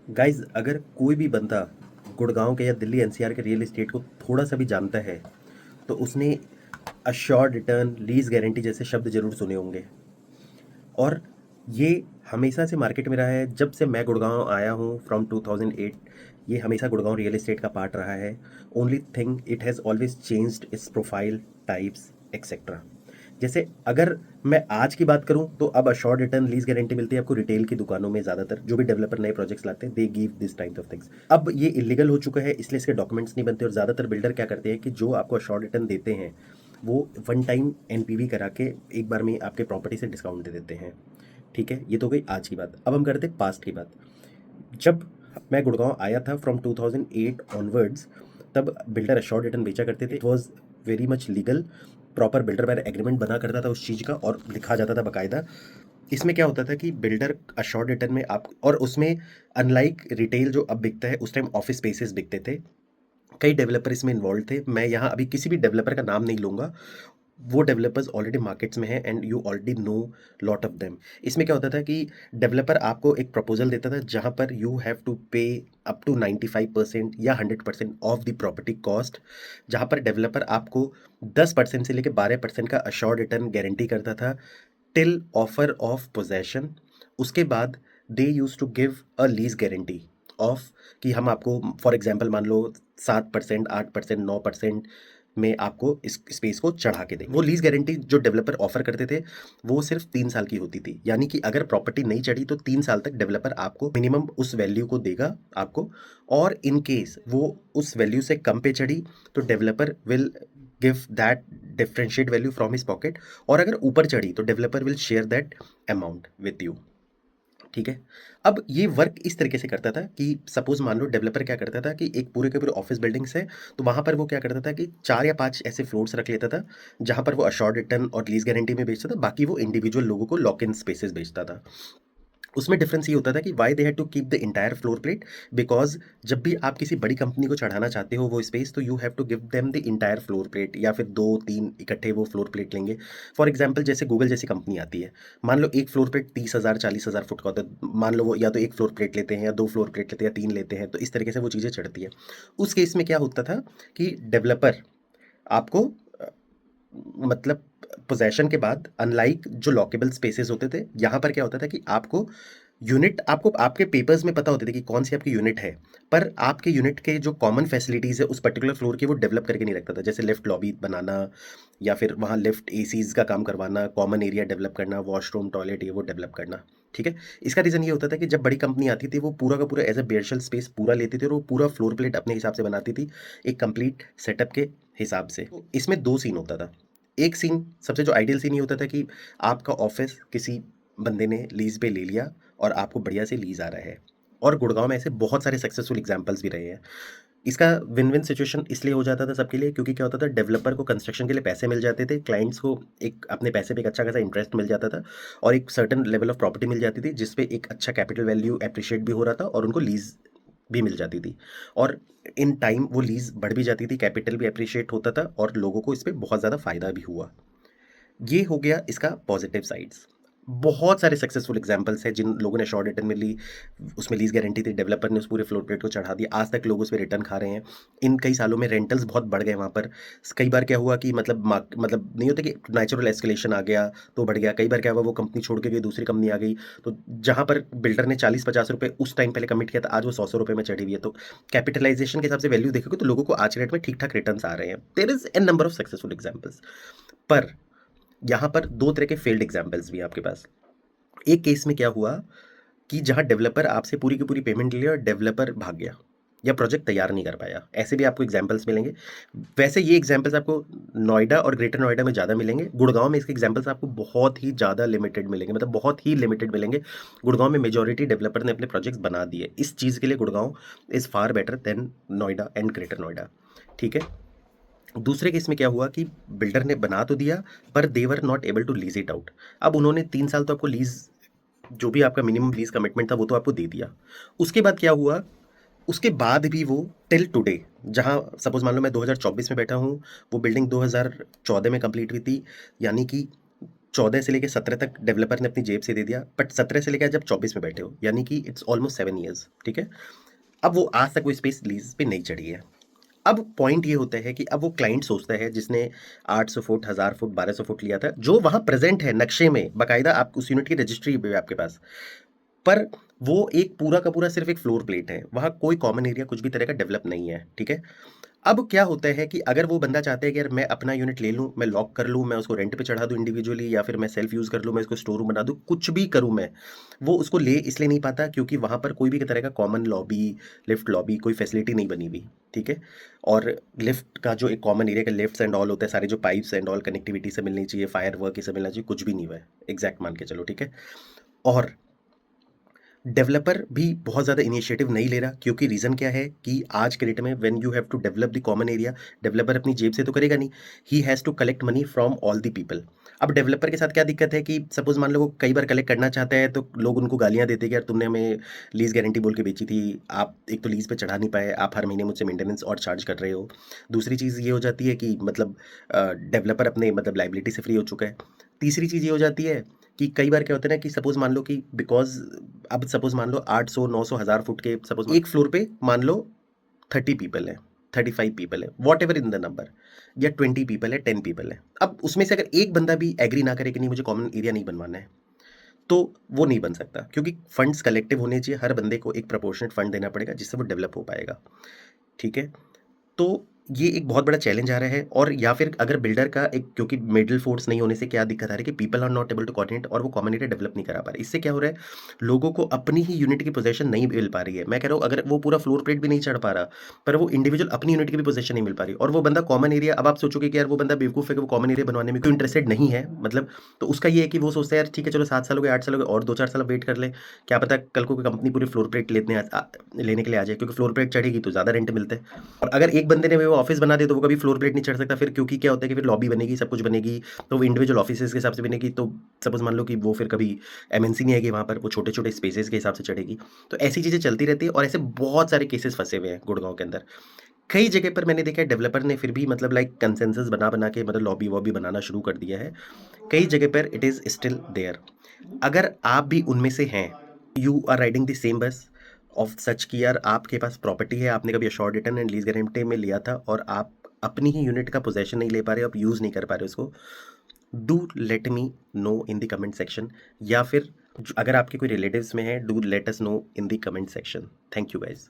Guys, अगर कोई भी बंदा गुड़गांव के या दिल्ली एनसीआर के रियल एस्टेट को थोड़ा सा भी जानता है तो उसने अश्योर्ड रिटर्न, लीज गारंटी जैसे शब्द जरूर सुने होंगे। और ये हमेशा से मार्केट में रहा है। जब से मैं गुड़गांव आया हूँ फ्रॉम 2008, ये हमेशा गुड़गांव रियल एस्टेट का पार्ट रहा है। Only thing it has always changed it's profile, types, etcetera. जैसे अगर मैं आज की बात करूं तो अब अश्योर्ड रिटर्न, लीज गारंटी मिलती है आपको रिटेल की दुकानों में। ज़्यादातर जो भी डेवलपर नए प्रोजेक्ट्स लाते हैं they give this type of things. अब ये इलीगल हो चुका है, इसलिए इसके डॉक्यूमेंट्स नहीं बनते। और ज़्यादातर बिल्डर क्या करते हैं कि जो आपको अश्योर्ड रिटर्न देते हैं वो वन टाइम एनपीवी करा के एक बार में आपके प्रॉपर्टी से डिस्काउंट दे देते हैं। ठीक है, ये तो गई आज की बात। अब हम करते हैं पास्ट की बात। जब मैं गुड़गांव आया था फ्रॉम 2008 ऑनवर्ड्स, तब बिल्डर अश्योर्ड रिटर्न बेचा करते थे। It was very much legal. Proper builder buyer agreement बना करता था उस चीज़ का और लिखा जाता था बाकायदा। इसमें क्या होता था कि बिल्डर अश्योर्ड रिटर्न में आप, और उसमें अनलाइक रिटेल जो अब बिकता है, उस टाइम ऑफिस स्पेसेस बिकते थे। कई डेवलपर इसमें इन्वॉल्व थे। मैं यहाँ अभी किसी भी डेवलपर का नाम नहीं लूँगा। वो डेवलपर्स ऑलरेडी मार्केट्स में हैं and you already know lot of them. इसमें क्या होता था कि डेवलपर आपको एक प्रपोजल देता था जहाँ पर यू हैव टू पे अप टू 95% या 100% ऑफ द प्रॉपर्टी कॉस्ट। जहाँ पर डेवलपर आपको 10% से लेकर 12% का अश्योर्ड रिटर्न गारंटी करता था टिल ऑफर ऑफ पोजेशन। उसके बाद they use to give a lease guarantee of, कि हम आपको फॉर एग्जांपल मान लो 7%, 8%, 9% में आपको इस स्पेस को चढ़ा के देंगे। वो लीज गारंटी जो डेवलपर ऑफर करते थे वो सिर्फ 3 साल की होती थी। यानी कि अगर प्रॉपर्टी नहीं चढ़ी तो 3 साल तक डेवलपर आपको मिनिमम उस वैल्यू को देगा आपको। और इन केस वो उस वैल्यू से कम पे चढ़ी तो developer will give that differentiate value from his pocket. और अगर ऊपर चढ़ी तो developer will share that amount with you. ठीक है। अब ये वर्क इस तरीके से करता था कि सपोज मान लो डेवलपर क्या करता था कि एक पूरे के पूरे ऑफिस बिल्डिंग्स है, तो वहां पर वो क्या करता था कि 4 या 5 ऐसे फ्लोर्स रख लेता था जहां पर वो अश्योर्ड रिटर्न और लीज गारंटी में बेचता था। बाकी वो इंडिविजुअल लोगों को लॉक इन स्पेसेस बेचता था। उसमें डिफरेंस ये होता था कि why they had to keep the entire floor plate, because जब भी आप किसी बड़ी कंपनी को चढ़ाना चाहते हो वो स्पेस, तो you have to give them the entire floor plate, या फिर 2-3 इकट्ठे वो फ्लोर प्लेट लेंगे। फॉर एग्जाम्पल जैसे गूगल जैसी कंपनी आती है, मान लो एक फ्लोर प्लेट 30,000 40,000 फुट का होता है। मान लो वो या तो एक फ्लोर प्लेट लेते हैं या 2 फ्लोर प्लेट लेते हैं या 3 लेते हैं, तो इस तरीके से वो चीज़ें चढ़ती है। उस केस में क्या होता था कि डेवलपर आपको मतलब पोजेशन के बाद, अनलाइक जो लॉकेबल स्पेसेस होते थे, यहाँ पर क्या होता था कि आपको यूनिट, आपको आपके पेपर्स में पता होते थे कि कौन सी आपकी यूनिट है, पर आपके यूनिट के जो कॉमन फैसिलिटीज़ है उस पर्टिकुलर फ्लोर की वो डेवलप करके नहीं रखता था। जैसे लिफ्ट लॉबी बनाना, या फिर वहाँ लिफ्ट एसीज का काम करवाना, कॉमन एरिया डेवलप करना, वॉशरूम टॉयलेट ये वो डेवलप करना। ठीक है। इसका रीज़न ये होता था कि जब बड़ी कंपनी आती थी वो पूरा का पूरा एज अ बेयरशल स्पेस पूरा लेती थी और वो पूरा फ्लोर प्लेट अपने हिसाब से बनाती थी, एक कंप्लीट सेटअप के हिसाब से। तो इसमें 2 सीन होता था। एक सीन, सबसे जो आइडियल सीन ये होता था कि आपका ऑफिस किसी बंदे ने लीज पे ले लिया और आपको बढ़िया से लीज आ रहा है। और गुड़गांव में ऐसे बहुत सारे सक्सेसफुल एग्जांपल्स भी रहे हैं। इसका विन विन सिचुएशन इसलिए हो जाता था सबके लिए, क्योंकि क्या होता था, डेवलपर को कंस्ट्रक्शन के लिए पैसे मिल जाते थे, क्लाइंट्स को एक अपने पैसे पे एक अच्छा खासा इंटरेस्ट मिल जाता था, और एक सर्टन लेवल ऑफ प्रॉपर्टी मिल जाती थी जिसपे एक अच्छा कैपिटल वैल्यू अप्रिशिएट भी हो रहा था और उनको लीज भी मिल जाती थी। और इन टाइम वो लीज बढ़ भी जाती थी, कैपिटल भी अप्रिशिएट होता था और लोगों को इस पे बहुत ज़्यादा फायदा भी हुआ। ये हो गया इसका पॉजिटिव साइड्स। बहुत सारे सक्सेसफुल एग्जांपल्स हैं जिन लोगों ने शॉर्ट रिटर्न में ली, उसमें लीज गारंटी थी, डेवलपर ने उस पूरे फ्लोर प्लेट को चढ़ा दिया, आज तक लोग उस पे रिटर्न खा रहे हैं। इन कई सालों में रेंटल्स बहुत बढ़ गए वहाँ पर। कई बार क्या हुआ कि मतलब नहीं होता कि नेचुरल एस्केलेशन आ गया तो बढ़ गया। कई बार क्या हुआ, वो कंपनी छोड़ के गई, दूसरी कंपनी आ गई, तो जहाँ पर बिल्डर ने 40-50 रुपये उस टाइम पहले कमिट किया था, आज वो 100 रुपये में चढ़ी हुई है। तो कैपिटलाइजेशन के हिसाब से वैल्यू देखोगे तो लोगों को आज के रेट में ठीक ठाक रिटर्न आ रहे हैं। There is an number of successful examples. पर यहाँ पर 2 तरह के फेल्ड एग्जाम्पल्स भी हैं आपके पास। एक केस में क्या हुआ कि जहाँ डेवलपर आपसे पूरी की पूरी पेमेंट ले लिया और डेवलपर भाग गया या प्रोजेक्ट तैयार नहीं कर पाया, ऐसे भी आपको एग्जांपल्स मिलेंगे। वैसे ये एग्जांपल्स आपको नोएडा और ग्रेटर नोएडा में ज़्यादा मिलेंगे। गुड़गांव में इसके एग्जांपल्स आपको बहुत ही ज़्यादा लिमिटेड मिलेंगे, मतलब बहुत ही लिमिटेड मिलेंगे। गुड़गांव में मेजॉरिटी डेवलपर ने अपने प्रोजेक्ट्स बना दिए। इस चीज़ के लिए Gurgaon is far better than Noida and greater Noida. ठीक है। दूसरे केस में क्या हुआ कि बिल्डर ने बना तो दिया पर they were not able to lease it out. अब उन्होंने 3 साल तो आपको लीज, जो भी आपका मिनिमम लीज कमिटमेंट था वो तो आपको दे दिया। उसके बाद क्या हुआ, उसके बाद भी वो टिल टुडे, जहाँ सपोज मान लो मैं 2024 में बैठा हूँ, वो बिल्डिंग 2014 में कंप्लीट हुई थी, यानी कि 14 से लेकर 17 तक डेवलपर ने अपनी जेब से दे दिया, बट 17 से लेकर जब 24 में बैठे हो, यानी कि इट्स ऑलमोस्ट 7 ईयर्स, ठीक है। अब वो आज तक कोई स्पेस लीज पे नहीं चढ़ी है। अब पॉइंट ये होता है कि अब वो क्लाइंट सोचता है जिसने 800 फुट, 1000 फुट, 1200 फुट लिया था, जो वहां प्रेजेंट है नक्शे में बाकायदा, आप उस यूनिट की रजिस्ट्री भी है आपके पास, पर वो एक पूरा का पूरा सिर्फ एक फ्लोर प्लेट है, वहां कोई कॉमन एरिया कुछ भी तरह का डेवलप नहीं है, ठीक है। अब क्या होता है कि अगर वो बंदा चाहता है कि यार मैं अपना यूनिट ले लूं, मैं लॉक कर लूं, मैं उसको रेंट पे चढ़ा दूं इंडिविजुअली, या फिर मैं सेल्फ यूज कर लूं, मैं इसको स्टोर रूम बना दूं, कुछ भी करूं मैं, वो उसको ले इसलिए नहीं पाता क्योंकि वहां पर कोई भी तरह का कॉमन लॉबी, लिफ्ट लॉबी, कोई फैसिलिटी नहीं बनी हुई, ठीक है। और लिफ्ट का जो एक कॉमन एरिया का लिफ्ट्स एंड ऑल होता है, सारे जो पाइप्स एंड ऑल कनेक्टिविटी से मिलनी चाहिए, फायर वर्क से मिलना चाहिए, कुछ भी नहीं हुआ है, एग्जैक्ट मान के चलो, ठीक है। और डेवलपर भी बहुत ज़्यादा इनिशिएटिव नहीं ले रहा, क्योंकि रीज़न क्या है कि आज के डेट में when you have to develop the common area, developer अपनी जेब से तो करेगा नहीं, he has to collect money from all the people. अब डेवलपर के साथ क्या दिक्कत है कि सपोज मान लो वो कई बार कलेक्ट करना चाहते हैं तो लोग उनको गालियां देते हैं कि यार तुमने हमें लीज गारंटी बोल के बेची थी, आप एक तो लीज पे चढ़ा नहीं पाए, आप हर महीने मुझसे मेंटेनेंस और चार्ज कर रहे हो। दूसरी चीज़ ये हो जाती है कि मतलब डेवलपर अपने मतलब लाइबिलिटी से फ्री हो चुका है। तीसरी चीज़ ये हो जाती है कि कई बार क्या होता है ना कि सपोज मान लो कि बिकॉज अब सपोज मान लो 800 900 1000 फुट के सपोज एक फ्लोर पे मान लो 30 पीपल है, 35 पीपल है, what ever in the number, या 20 पीपल है, 10 पीपल है। अब उसमें से अगर एक बंदा भी एग्री ना करे कि नहीं मुझे कॉमन एरिया नहीं बनवाना है, तो वो नहीं बन सकता, क्योंकि फंड्स कलेक्टिव होने चाहिए, हर बंदे को एक प्रोपोर्शनेट फंड देना पड़ेगा जिससे वो डेवलप हो पाएगा, ठीक है। तो ये एक बहुत बड़ा चैलेंज आ रहा है। और या फिर अगर बिल्डर का एक, क्योंकि मिडिल फोर्स नहीं होने से क्या दिक्कत आ रही है कि people are not able to coordinate, और वो कॉमन एरिया डेवलप नहीं करा पा रहे। इससे क्या हो रहा है, लोगों को अपनी ही यूनिट की पोजीशन नहीं मिल पा रही है। मैं कह रहा हूँ अगर वो पूरा फ्लोर प्लेट भी नहीं चढ़ पा रहा, पर वो इंडिविजुअल अपनी यूनिट की भी पोजीशन नहीं मिल पा रही, और वो बंदा कॉमन एरिया, अब आप सोचोगे कि यार वो बंदा बेवकूफ़ है कि वो कॉमन एरिया बनवाने में क्यों इंटरेस्टेड नहीं है, मतलब तो उसका ये है कि वो सोचता है यार ठीक है चलो 7 साल हो गए, 8 साल हो गए, और 2-4 साल वेट कर ले, क्या पता कल को कोई कंपनी पूरी फ्लोर प्लेट लेने के लिए आ जाए, क्योंकि फ्लोर प्लेट चढ़ेगी तो ज़्यादा रेंट मिलता है। और अगर एक बंदे ने वो ऑफिस बना दिया तो वो कभी फ्लोर प्लेट नहीं चढ़ सकता फिर, क्योंकि क्या होता है कि फिर लॉबी बनेगी, सब कुछ बनेगी, तो वो इंडिविजुअल ऑफिसेज के हिसाब से बनेगी, तो सपोज मान लो कि वो फिर कभी एमएनसी नहीं आएगी वहाँ पर, वो छोटे छोटे स्पेसेस के हिसाब से चढ़ेगी। तो ऐसी चीज़ें चलती रहती है, और ऐसे बहुत सारे केसेस फंसे हुए हैं गुड़गांव के अंदर। कई जगह पर मैंने देखा है डेवलपर ने फिर भी मतलब लाइक कंसेंसस बना बना के मतलब लॉबी वॉबी बनाना शुरू कर दिया है। कई जगह पर इट इज़ स्टिल देयर। अगर आप भी उनमें से हैं, you are riding the same bus of such कि यार आपके पास प्रॉपर्टी है, आपने कभी assured return and lease guarantee में लिया था, और आप अपनी ही यूनिट का पोजेशन नहीं ले पा रहे, आप यूज़ नहीं कर पा रहे उसको, do let me know in the comment section, या फिर अगर आपके कोई रिलेटिव्स में है, do let us know in the comment section. Thank you guys.